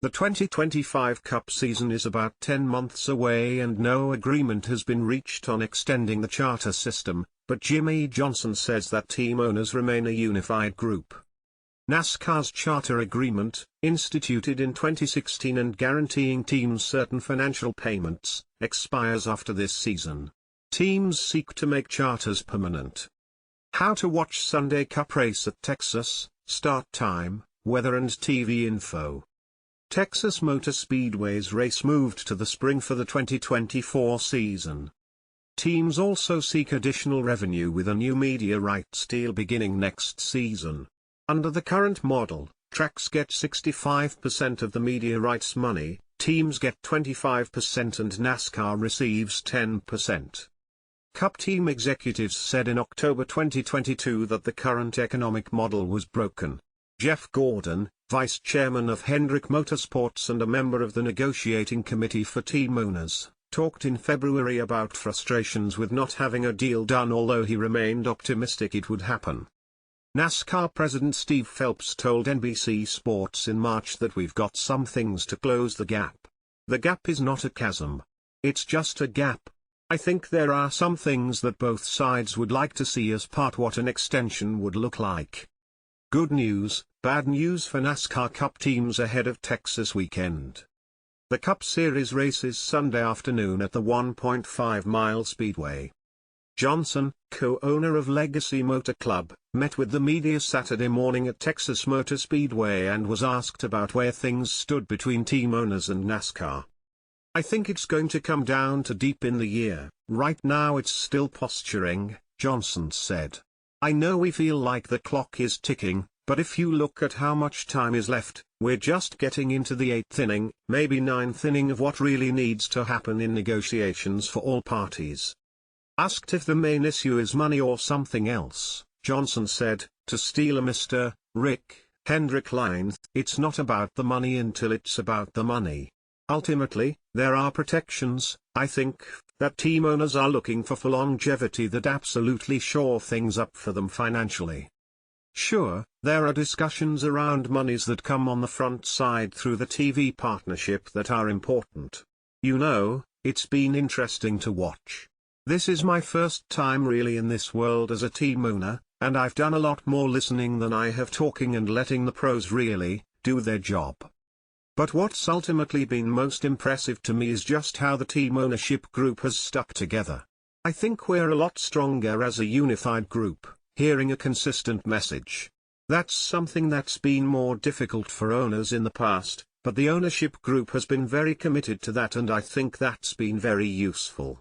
The 2025 Cup season is about 10 months away and no agreement has been reached on extending the charter system, but Jimmie Johnson says that team owners remain a unified group. NASCAR's charter agreement, instituted in 2016 and guaranteeing teams certain financial payments, expires after this season. Teams seek to make charters permanent. How to watch Sunday Cup race at Texas, start time, weather and TV info. Texas Motor Speedway's race moved to the spring for the 2024 season. Teams also seek additional revenue with a new media rights deal beginning next season. Under the current model, tracks get 65% of the media rights money, teams get 25% and NASCAR receives 10%. Cup team executives said in October 2022 that the current economic model was broken. Jeff Gordon, vice chairman of Hendrick Motorsports and a member of the negotiating committee for team owners, talked in February about frustrations with not having a deal done, although he remained optimistic it would happen. NASCAR president Steve Phelps told NBC Sports in March that we've got some things to close the gap. The gap is not a chasm. It's just a gap. I think there are some things that both sides would like to see as part what an extension would look like. Good news, bad news for NASCAR Cup teams ahead of Texas weekend. The Cup Series races Sunday afternoon at the 1.5-mile Speedway. Johnson, co-owner of Legacy Motor Club, met with the media Saturday morning at Texas Motor Speedway and was asked about where things stood between team owners and NASCAR. I think it's going to come down to deep in the year. Right now it's still posturing, Johnson said. I know we feel like the clock is ticking, but if you look at how much time is left, we're just getting into the 8th inning, maybe 9th inning of what really needs to happen in negotiations for all parties. Asked if the main issue is money or something else, Johnson said, to steal a Mr. Rick Hendrick line, it's not about the money until it's about the money. Ultimately, there are protections, I think, that team owners are looking for longevity that absolutely shore things up for them financially. Sure, there are discussions around monies that come on the front side through the TV partnership that are important. You know, it's been interesting to watch. This is my first time really in this world as a team owner, and I've done a lot more listening than I have talking and letting the pros really do their job. But what's ultimately been most impressive to me is just how the team ownership group has stuck together. I think we're a lot stronger as a unified group, hearing a consistent message. That's something that's been more difficult for owners in the past, but the ownership group has been very committed to that and I think that's been very useful.